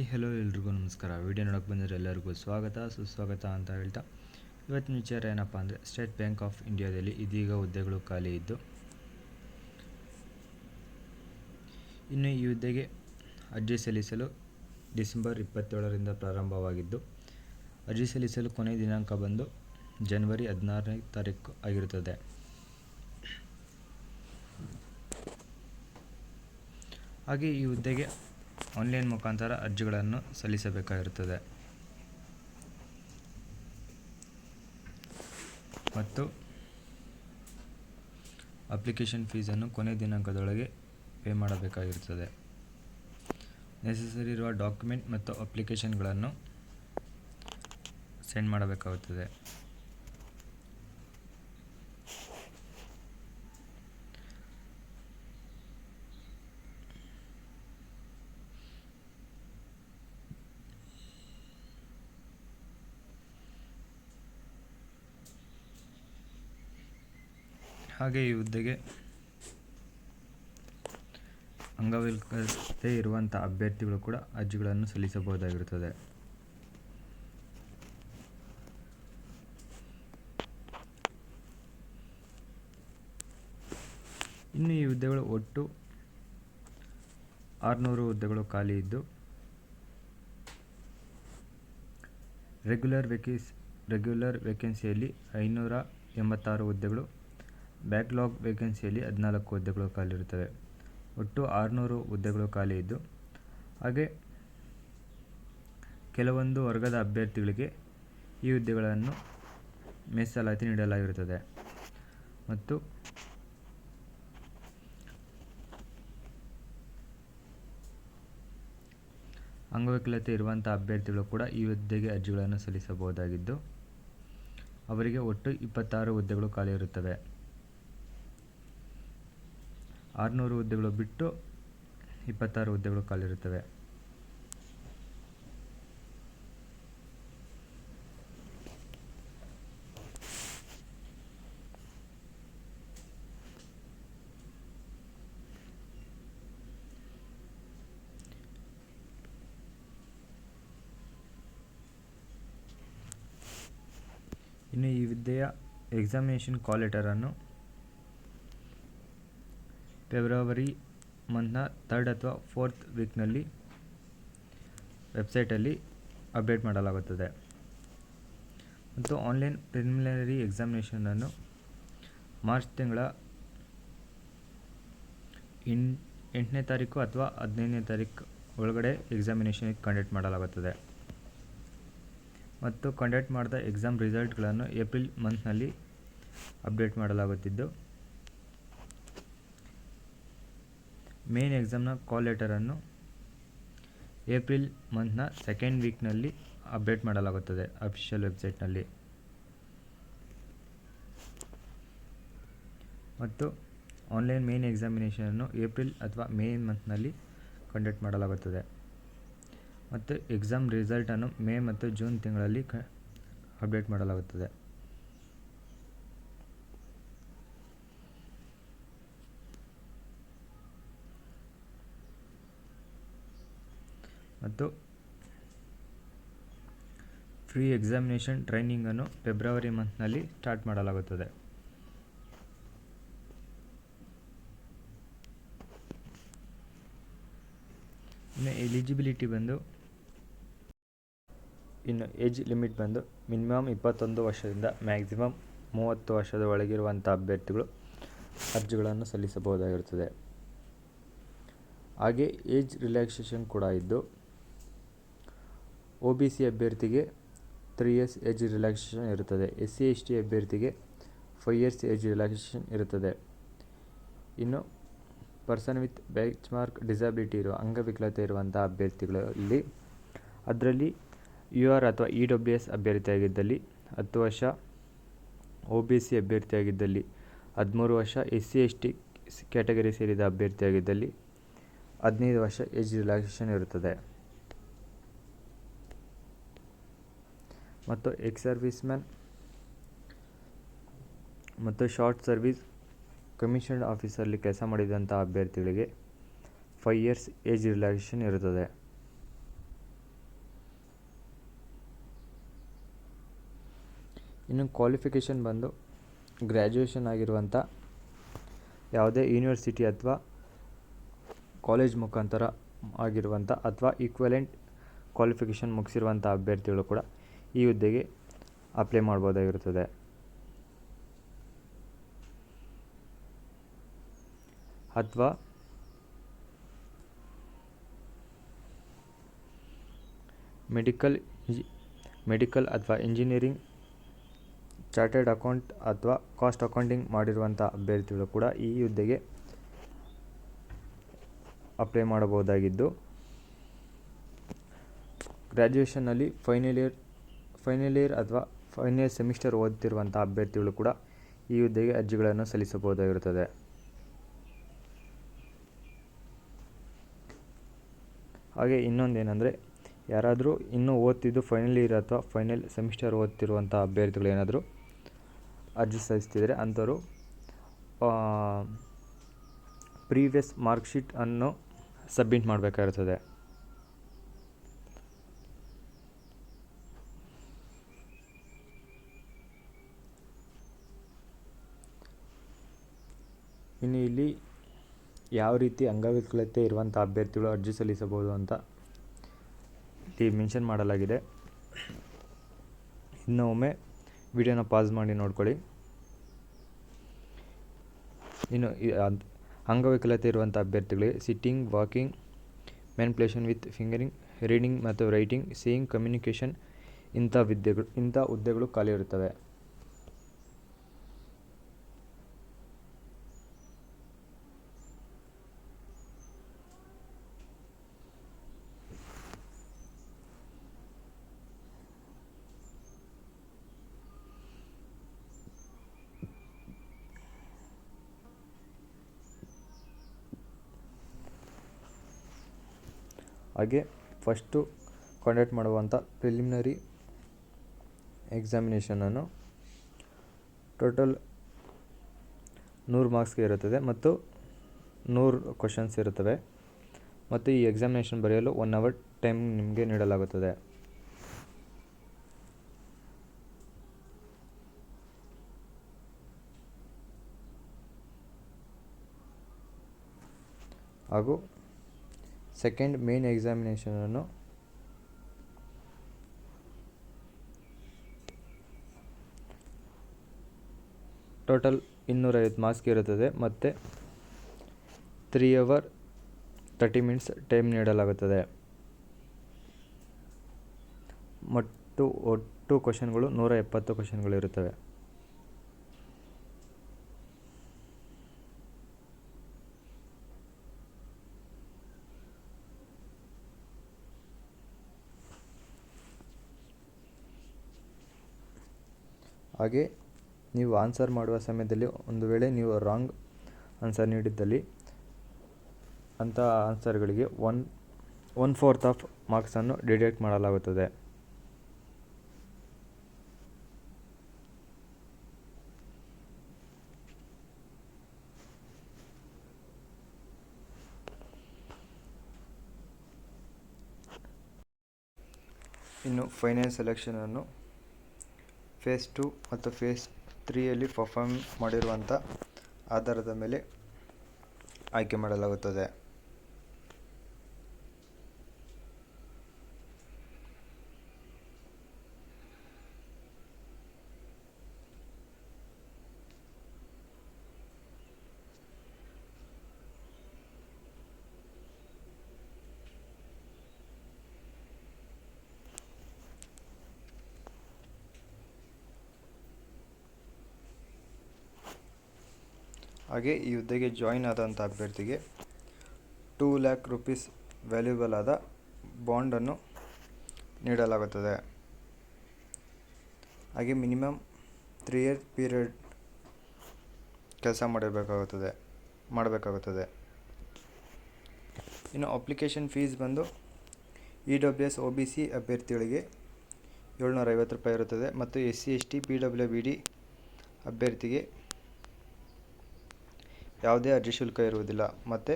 Hello ಎಲ್ರಿಗೂ ನಮಸ್ಕಾರ. Video ನೋಡೋಕೆ ಬಂದರೆ ಎಲ್ಲರಿಗೂ ಸ್ವಾಗತ ಸುಸ್ವಾಗತ ಅಂತ ಹೇಳ್ತಾ ಇವತ್ತಿನ ವಿಚಾರ ಏನಪ್ಪ ಅಂದರೆ ಸ್ಟೇಟ್ ಬ್ಯಾಂಕ್ ಆಫ್ ಇಂಡಿಯಾದಲ್ಲಿ ಇದೀಗ ಹುದ್ದೆಗಳು ಖಾಲಿ ಇದ್ದು ಇನ್ನು ಈ ಹುದ್ದೆಗೆ ಅರ್ಜಿ ಸಲ್ಲಿಸಲು ಡಿಸೆಂಬರ್ 27ರಿಂದ ಪ್ರಾರಂಭವಾಗಿದ್ದು ಅರ್ಜಿ ಸಲ್ಲಿಸಲು ಕೊನೆಯ ದಿನಾಂಕ ಬಂದು ಜನವರಿ 16ನೇ ತಾರೀಕು ಆಗಿರುತ್ತದೆ. ಹಾಗೆ ಈ ಹುದ್ದೆಗೆ ಆನ್ಲೈನ್ ಮುಖಾಂತರ ಅರ್ಜಿಗಳನ್ನು ಸಲ್ಲಿಸಬೇಕಾಗಿರುತ್ತದೆ ಮತ್ತು ಅಪ್ಲಿಕೇಶನ್ ಫೀಸನ್ನು ಕೊನೆಯ ದಿನಾಂಕದೊಳಗೆ ಪೇ ಮಾಡಬೇಕಾಗಿರುತ್ತದೆ. ನೆಸೆಸರಿ ಇರುವ ಡಾಕ್ಯುಮೆಂಟ್ ಮತ್ತು ಅಪ್ಲಿಕೇಶನ್ಗಳನ್ನು ಸೆಂಡ್ ಮಾಡಬೇಕಾಗುತ್ತದೆ. ಹಾಗೆ ಈ ಹುದ್ದೆಗೆ ಅಂಗವಿಕಲತೆ ಇರುವಂಥ ಅಭ್ಯರ್ಥಿಗಳು ಕೂಡ ಅರ್ಜಿಗಳನ್ನು ಸಲ್ಲಿಸಬಹುದಾಗಿರುತ್ತದೆ. ಇನ್ನು ಈ ಹುದ್ದೆಗಳು ಒಟ್ಟು 600 ಹುದ್ದೆಗಳು ಖಾಲಿ ಇದ್ದು ರೆಗ್ಯುಲರ್ ವೇಕೆನ್ಸಿಯಲ್ಲಿ 586 ಹುದ್ದೆಗಳು, ಬ್ಯಾಕ್ಲಾಗ್ ವೇಕೆನ್ಸಿಯಲ್ಲಿ 14 ಹುದ್ದೆಗಳು ಖಾಲಿರುತ್ತವೆ. ಒಟ್ಟು 600 ಹುದ್ದೆಗಳು ಖಾಲಿ ಇದ್ದು ಹಾಗೆ ಕೆಲವೊಂದು ವರ್ಗದ ಅಭ್ಯರ್ಥಿಗಳಿಗೆ ಈ ಹುದ್ದೆಗಳನ್ನು ಮೀಸಲಾತಿ ನೀಡಲಾಗಿರುತ್ತದೆ ಮತ್ತು ಅಂಗವಿಕಲತೆ ಇರುವಂಥ ಅಭ್ಯರ್ಥಿಗಳು ಕೂಡ ಈ ಹುದ್ದೆಗೆ ಅರ್ಜಿಗಳನ್ನು ಸಲ್ಲಿಸಬಹುದಾಗಿದ್ದು ಅವರಿಗೆ ಒಟ್ಟು 26 ಹುದ್ದೆಗಳು ಖಾಲಿ ಇರುತ್ತವೆ. 600 ಹುದ್ದೆಗಳು ಬಿಟ್ಟು 26 ಹುದ್ದೆಗಳು ಖಾಲಿರುತ್ತವೆ. ಇನ್ನು ಈ ಹುದ್ದೆಯ ಎಕ್ಸಾಮಿನೇಷನ್ ಕಾಲ್ ಲೆಟರನ್ನು ಫೆಬ್ರವರಿ ಮಂತ್ನ 3rd ಅಥವಾ 4th ವೀಕ್ನಲ್ಲಿ ವೆಬ್ಸೈಟಲ್ಲಿ ಅಪ್ಡೇಟ್ ಮಾಡಲಾಗುತ್ತದೆ ಮತ್ತು ಆನ್ಲೈನ್ ಪ್ರಿಲಿಮಿನರಿ ಎಕ್ಸಾಮಿನೇಷನನ್ನು ಮಾರ್ಚ್ ತಿಂಗಳ 8ನೇ ತಾರೀಕು ಅಥವಾ 15ನೇ ತಾರೀಕು ಒಳಗಡೆ ಎಕ್ಸಾಮಿನೇಷನ್ ಕಂಡಕ್ಟ್ ಮಾಡಲಾಗುತ್ತದೆ ಮತ್ತು ಕಂಡಕ್ಟ್ ಮಾಡಿದ ಎಕ್ಸಾಮ್ ರಿಸಲ್ಟ್ಗಳನ್ನು ಏಪ್ರಿಲ್ ಮಂತ್ನಲ್ಲಿ ಅಪ್ಡೇಟ್ ಮಾಡಲಾಗುತ್ತಿದ್ದು ಮೇನ್ ಎಕ್ಸಾಮ್ನ ಕಾಲ್ ಲೆಟರನ್ನು ಏಪ್ರಿಲ್ ಮಂತ್ನ 2nd ವೀಕ್ನಲ್ಲಿ ಅಪ್ಡೇಟ್ ಮಾಡಲಾಗುತ್ತದೆ ಅಫಿಷಿಯಲ್ ವೆಬ್ಸೈಟ್ನಲ್ಲಿ ಮತ್ತು ಆನ್ಲೈನ್ ಮೇನ್ ಎಕ್ಸಾಮಿನೇಷನನ್ನು ಏಪ್ರಿಲ್ ಅಥವಾ ಮೇ ಮಂತ್ನಲ್ಲಿ ಕಂಡಕ್ಟ್ ಮಾಡಲಾಗುತ್ತದೆ ಮತ್ತು ಎಕ್ಸಾಮ್ ರಿಸಲ್ಟನ್ನು ಮೇ ಮತ್ತು ಜೂನ್ ತಿಂಗಳಲ್ಲಿ ಅಪ್ಡೇಟ್ ಮಾಡಲಾಗುತ್ತದೆ. ಮತ್ತು ಫ್ರೀ ಎಕ್ಸಾಮಿನೇಷನ್ ಟ್ರೈನಿಂಗನ್ನು ಫೆಬ್ರವರಿ ಮಂತ್ನಲ್ಲಿ ಸ್ಟಾರ್ಟ್ ಮಾಡಲಾಗುತ್ತದೆ. ಇನ್ನು ಎಲಿಜಿಬಿಲಿಟಿ ಬಂದು ಇನ್ನು ಏಜ್ ಲಿಮಿಟ್ ಬಂದು ಮಿನಿಮಮ್ 21 ವರ್ಷದಿಂದ ಮ್ಯಾಕ್ಸಿಮಮ್ 30 ವರ್ಷದ ಒಳಗಿರುವಂಥ ಅಭ್ಯರ್ಥಿಗಳು ಅರ್ಜಿಗಳನ್ನು ಸಲ್ಲಿಸಬಹುದಾಗಿರುತ್ತದೆ. ಹಾಗೆ ಏಜ್ ರಿಲ್ಯಾಕ್ಸೇಷನ್ ಕೂಡ ಇದ್ದು OBC ಅಭ್ಯರ್ಥಿಗೆ 3 years ಏಜ್ ರಿಲ್ಯಾಕ್ಸೇಷನ್ ಇರುತ್ತದೆ. SC/ST ಅಭ್ಯರ್ಥಿಗೆ 5 years ಏಜ್ ರಿಲ್ಯಾಕ್ಸೇಷನ್ ಇರುತ್ತದೆ. ಇನ್ನು person with bench mark disability ಇರುವ ಅಂಗವಿಕಲತೆ ಇರುವಂಥ ಅಭ್ಯರ್ಥಿಗಳಲ್ಲಿ ಅದರಲ್ಲಿ UR ಅಥವಾ EWS ಅಭ್ಯರ್ಥಿಯಾಗಿದ್ದಲ್ಲಿ 10 ವರ್ಷ, OBC ಅಭ್ಯರ್ಥಿಯಾಗಿದ್ದಲ್ಲಿ 13 ವರ್ಷ, SC/ST ಕ್ಯಾಟಗರಿ ಸೇರಿದ ಅಭ್ಯರ್ಥಿಯಾಗಿದ್ದಲ್ಲಿ 15 ವರ್ಷ ಏಜ್ ರಿಲ್ಯಾಕ್ಸೇಷನ್ ಇರುತ್ತದೆ ಮತ್ತು ಎಕ್ಸ್ ಸರ್ವಿಸ್ ಮ್ಯಾನ್ ಮತ್ತು ಶಾರ್ಟ್ ಸರ್ವಿಸ್ ಕಮಿಷನ್ಡ್ ಆಫೀಸಲ್ಲಿ ಕೆಲಸ ಮಾಡಿದಂಥ ಅಭ್ಯರ್ಥಿಗಳಿಗೆ 5 years ಏಜ್ ರಿಲ್ಯಾಕ್ಸೇಷನ್ ಇರುತ್ತದೆ. ಇನ್ನು ಕ್ವಾಲಿಫಿಕೇಷನ್ ಬಂದು ಗ್ರ್ಯಾಜುಯೇಷನ್ ಆಗಿರುವಂಥ ಯಾವುದೇ ಯೂನಿವರ್ಸಿಟಿ ಅಥವಾ ಕಾಲೇಜ್ ಮುಖಾಂತರ ಆಗಿರುವಂಥ ಅಥವಾ ಈಕ್ವಲೆಂಟ್ ಕ್ವಾಲಿಫಿಕೇಷನ್ ಮುಗಿಸಿರುವಂಥ ಅಭ್ಯರ್ಥಿಗಳು ಕೂಡ ಈ ಹುದ್ದೆಗೆ ಅಪ್ಲೈ ಮಾಡ್ಬೋದಾಗಿರುತ್ತದೆ. ಅಥವಾ ಮೆಡಿಕಲ್ ಅಥವಾ ಇಂಜಿನಿಯರಿಂಗ್, ಚಾರ್ಟರ್ಡ್ ಅಕೌಂಟ್ ಅಥವಾ ಕಾಸ್ಟ್ ಅಕೌಂಟಿಂಗ್ ಮಾಡಿರುವಂಥ ಅಭ್ಯರ್ಥಿಗಳು ಕೂಡ ಈ ಹುದ್ದೆಗೆ ಅಪ್ಲೈ ಮಾಡಬಹುದಾಗಿದ್ದು, ಗ್ರ್ಯಾಜುಯೇಷನ್ನಲ್ಲಿ ಫೈನಲ್ ಇಯರ್ ಅಥವಾ ಫೈನಲ್ ಸೆಮಿಸ್ಟರ್ ಓದುತ್ತಿರುವಂಥ ಅಭ್ಯರ್ಥಿಗಳು ಕೂಡ ಈ ಹುದ್ದೆಗೆ ಅರ್ಜಿಗಳನ್ನು ಸಲ್ಲಿಸಬಹುದಾಗಿರುತ್ತದೆ. ಹಾಗೆ ಇನ್ನೊಂದೇನೆಂದರೆ, ಯಾರಾದರೂ ಇನ್ನೂ ಓದ್ತಿದ್ದು ಫೈನಲ್ ಇಯರ್ ಅಥವಾ ಫೈನಲ್ ಸೆಮಿಸ್ಟರ್ ಓದ್ತಿರುವಂಥ ಅಭ್ಯರ್ಥಿಗಳು ಏನಾದರೂ ಅರ್ಜಿ ಸಲ್ಲಿಸ್ತಿದ್ರೆ ಅಂಥವರು ಪ್ರೀವಿಯಸ್ ಮಾರ್ಕ್ಶೀಟ್ ಅನ್ನು ಸಬ್ಮಿಟ್ ಮಾಡಬೇಕಾಗಿರ್ತದೆ. ಇನ್ನು ಇಲ್ಲಿ ಯಾವ ರೀತಿ ಅಂಗವಿಕಲತೆ ಇರುವಂಥ ಅಭ್ಯರ್ಥಿಗಳು ಅರ್ಜಿ ಸಲ್ಲಿಸಬಹುದು ಅಂತ ಇಲ್ಲಿ ಮೆನ್ಷನ್ ಮಾಡಲಾಗಿದೆ. ಇನ್ನೊಮ್ಮೆ ವಿಡಿಯೋನ ಪಾಸ್ ಮಾಡಿ ನೋಡ್ಕೊಳ್ಳಿ. ಇನ್ನು ಅಂಗವಿಕಲತೆ ಇರುವಂಥ ಅಭ್ಯರ್ಥಿಗಳಿಗೆ sitting, walking, manipulation with finger ring, reading ಮತ್ತು ರೈಟಿಂಗ್, ಸೀಯಿಂಗ್, ಕಮ್ಯುನಿಕೇಷನ್ ಇಂಥ ಹುದ್ದೆಗಳು ಖಾಲಿ ಇರುತ್ತವೆ. ಹಾಗೆ ಫಸ್ಟು ಕಂಡಕ್ಟ್ ಮಾಡುವಂಥ ಪ್ರಿಲಿಮಿನರಿ ಎಕ್ಸಾಮಿನೇಷನನ್ನು ಟೋಟಲ್ 100 ಮಾರ್ಕ್ಸ್ಗೆ ಇರುತ್ತದೆ ಮತ್ತು 100 ಕ್ವಶನ್ಸ್ ಇರುತ್ತವೆ ಮತ್ತು ಈ ಎಕ್ಸಾಮಿನೇಷನ್ ಬರೆಯಲು 1 ಅವರ್ ಟೈಮ್ ನಿಮಗೆ ನೀಡಲಾಗುತ್ತದೆ. ಹಾಗೂ ಸೆಕೆಂಡ್ ಮೇನ್ ಎಕ್ಸಾಮಿನೇಷನನ್ನು ಟೋಟಲ್ 250 ಮಾರ್ಕ್ಸ್ಗೆ ಇರುತ್ತದೆ ಮತ್ತು 3 ಅವರ್ 30 ಮಿನಿಟ್ಸ್ ಟೈಮ್ ನೀಡಲಾಗುತ್ತದೆ. ಮತ್ತು ಒಟ್ಟು ಕ್ವಶನ್ಗಳು 170 ಕ್ವಶನ್ಗಳು ಇರುತ್ತವೆ. ಹಾಗೆ ನೀವು ಆನ್ಸರ್ ಮಾಡುವ ಸಮಯದಲ್ಲಿ ಒಂದು ವೇಳೆ ನೀವು ರಾಂಗ್ ಆನ್ಸರ್ ನೀಡಿದ್ದಲ್ಲಿ ಅಂಥ ಆನ್ಸರ್ಗಳಿಗೆ 1/4 ಆಫ್ ಮಾರ್ಕ್ಸನ್ನು ಡಿಡಕ್ಟ್ ಮಾಡಲಾಗುತ್ತದೆ. ಇನ್ನು ಫೈನಲ್ ಸೆಲೆಕ್ಷನನ್ನು ಫೇಸ್ 2 ಮತ್ತು ಫೇಸ್ 3ಯಲ್ಲಿ ಪರ್ಫಾರ್ಮ್ ಮಾಡಿರುವಂಥ ಆಧಾರದ ಮೇಲೆ ಆಯ್ಕೆ ಮಾಡಲಾಗುತ್ತದೆ. ಹಾಗೆ ಈ ಹುದ್ದೆಗೆ ಜಾಯಿನ್ ಆದಂಥ ಅಭ್ಯರ್ಥಿಗೆ 2 ಲ್ಯಾಕ್ ರೂಪೀಸ್ ವ್ಯಾಲ್ಯೂಬಲ್ ಆದ ಬಾಂಡನ್ನು ನೀಡಲಾಗುತ್ತದೆ. ಹಾಗೆ ಮಿನಿಮಮ್ 3 ಇಯರ್ ಪೀರಿಯಡ್ ಕೆಲಸ ಮಾಡಬೇಕಾಗುತ್ತದೆ. ಇನ್ನು ಅಪ್ಲಿಕೇಶನ್ ಫೀಸ್ ಬಂದು EWS OBC ಅಭ್ಯರ್ಥಿಗಳಿಗೆ 750 ರೂಪಾಯಿ ಇರುತ್ತದೆ ಮತ್ತು SC ST PWBD ಅಭ್ಯರ್ಥಿಗೆ ಯಾವುದೇ ಅರ್ಜಿ ಶುಲ್ಕ ಇರುವುದಿಲ್ಲ ಮತ್ತು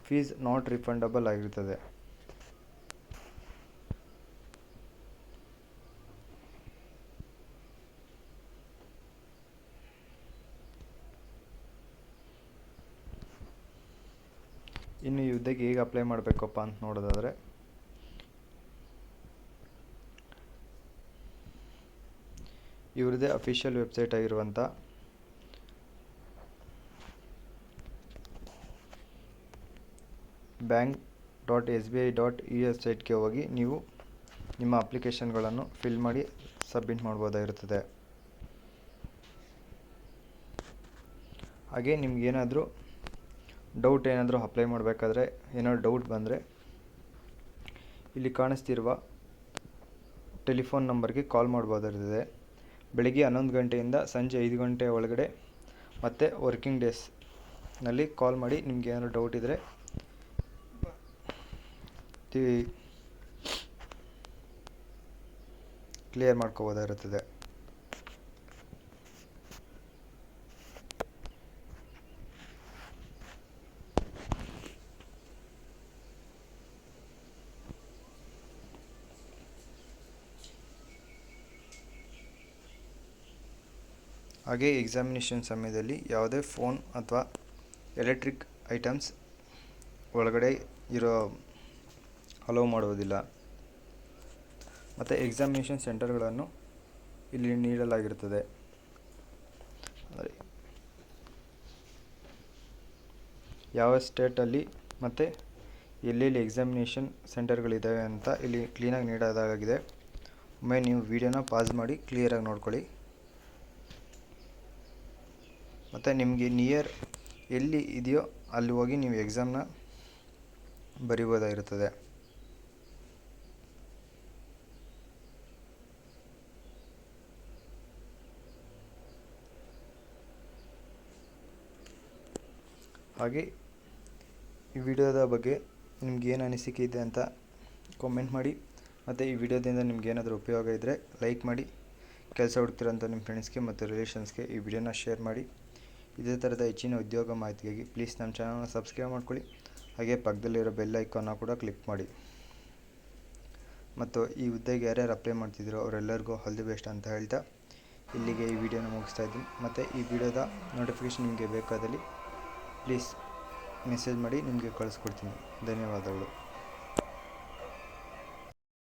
ಫೀಸ್ ನಾಟ್ ರಿಫಂಡಬಲ್ ಆಗಿರುತ್ತದೆ. ಇನ್ನು ಈ ಹುದ್ದೆಗೆ ಹೇಗೆ ಅಪ್ಲೈ ಮಾಡಬೇಕಪ್ಪ ಅಂತ ನೋಡೋದಾದರೆ, ಇವ್ರದ್ದೇ ಅಫಿಷಿಯಲ್ ವೆಬ್ಸೈಟ್ ಆಗಿರುವಂಥ bank.sbi.in ವೆಬ್ಸೈಟ್ಗೆ ಹೋಗಿ ನೀವು ನಿಮ್ಮ ಅಪ್ಲಿಕೇಶನ್ಗಳನ್ನು ಫಿಲ್ ಮಾಡಿ ಸಬ್ಮಿಟ್ ಮಾಡ್ಬೋದಾಗಿರುತ್ತದೆ. ಹಾಗೆ ನಿಮ್ಗೇನಾದರೂ ಡೌಟ್ ಏನಾದರೂ ಅಪ್ಲೈ ಮಾಡಬೇಕಾದ್ರೆ ಏನಾದರೂ ಡೌಟ್ ಬಂದರೆ ಇಲ್ಲಿ ಕಾಣಿಸ್ತಿರುವ ಟೆಲಿಫೋನ್ ನಂಬರ್ಗೆ ಕಾಲ್ ಮಾಡ್ಬೋದಾಗಿರ್ತದೆ. ಬೆಳಿಗ್ಗೆ 11 ಗಂಟೆಯಿಂದ ಸಂಜೆ 5 ಗಂಟೆ ಒಳಗಡೆ ಮತ್ತು ವರ್ಕಿಂಗ್ ಡೇಸ್ನಲ್ಲಿ ಕಾಲ್ ಮಾಡಿ ನಿಮ್ಗೆ ಏನಾದರೂ ಡೌಟ್ ಇದ್ದರೆ ಕ್ಲಿಯರ್ ಮಾಡ್ಕೋಬೋದಾಗಿರುತ್ತದೆ. ಹಾಗೆ ಎಕ್ಸಾಮಿನೇಷನ್ ಸಮಯದಲ್ಲಿ ಯಾವುದೇ ಫೋನ್ ಅಥವಾ ಎಲೆಕ್ಟ್ರಿಕ್ ಐಟಮ್ಸ್ ಒಳಗಡೆ ಅಲೋ ಮಾಡುವುದಿಲ್ಲ. ಮತ್ತು ಎಕ್ಸಾಮಿನೇಷನ್ ಸೆಂಟರ್ಗಳನ್ನು ಇಲ್ಲಿ ನೀಡಲಾಗಿರುತ್ತದೆ. ಯಾವ ಸ್ಟೇಟಲ್ಲಿ ಮತ್ತು ಎಲ್ಲೆಲ್ಲಿ ಎಕ್ಸಾಮಿನೇಷನ್ ಸೆಂಟರ್ಗಳಿದ್ದಾವೆ ಅಂತ ಇಲ್ಲಿ ಕ್ಲೀನಾಗಿ ನೀಡೋದಾಗಿದೆ. ಒಮ್ಮೆ ನೀವು ವಿಡಿಯೋನ ಪಾಸ್ ಮಾಡಿ ಕ್ಲಿಯರಾಗಿ ನೋಡ್ಕೊಳ್ಳಿ. ಮತ್ತು ನಿಮಗೆ ನಿಯರ್ ಎಲ್ಲಿ ಇದೆಯೋ ಅಲ್ಲಿ ಹೋಗಿ ನೀವು ಎಕ್ಸಾಮ್ನ ಬರಿಬೋದಾಗಿರುತ್ತದೆ. ಹಾಗೆ ಈ ವಿಡಿಯೋದ ಬಗ್ಗೆ ನಿಮ್ಗೆ ಏನು ಅನಿಸಿಕೆ ಇದೆ ಅಂತ ಕಾಮೆಂಟ್ ಮಾಡಿ. ಮತ್ತು ಈ ವಿಡಿಯೋದಿಂದ ನಿಮ್ಗೆ ಏನಾದರೂ ಉಪಯೋಗ ಇದ್ದರೆ ಲೈಕ್ ಮಾಡಿ. ಕೆಲಸ ಹುಡುಕ್ತಿರೋಂಥ ನಿಮ್ಮ ಫ್ರೆಂಡ್ಸ್ಗೆ ಮತ್ತು ರಿಲೇಷನ್ಸ್ಗೆ ಈ ವಿಡಿಯೋನ ಶೇರ್ ಮಾಡಿ. ಇದೇ ಥರದ ಹೆಚ್ಚಿನ ಉದ್ಯೋಗ ಮಾಹಿತಿಗಾಗಿ ಪ್ಲೀಸ್ ನಮ್ಮ ಚಾನಲ್ನ ಸಬ್ಸ್ಕ್ರೈಬ್ ಮಾಡ್ಕೊಳ್ಳಿ. ಹಾಗೆ ಪಕ್ಕದಲ್ಲಿರೋ ಬೆಲ್ ಐಕಾನ್ನ ಕೂಡ ಕ್ಲಿಕ್ ಮಾಡಿ. ಮತ್ತು ಈ ಹುದ್ದೆಗೆ ಯಾರ್ಯಾರು ಅಪ್ಲೈ ಮಾಡ್ತಿದ್ದೀರೋ ಅವರೆಲ್ಲರಿಗೂ ಆಲ್ ದಿ ಬೆಸ್ಟ್ ಅಂತ ಹೇಳ್ತಾ ಇಲ್ಲಿಗೆ ಈ ವಿಡಿಯೋನ ಮುಗಿಸ್ತಾ ಇದ್ದೀನಿ. ಮತ್ತು ಈ ವಿಡಿಯೋದ ನೋಟಿಫಿಕೇಷನ್ ನಿಮಗೆ ಬೇಕಾದಲ್ಲಿ ಪ್ಲೀಸ್ ಮೆಸೇಜ್ ಮಾಡಿ, ನಿಮಗೆ ಕಳಿಸ್ಕೊಡ್ತೀನಿ. ಧನ್ಯವಾದಗಳು.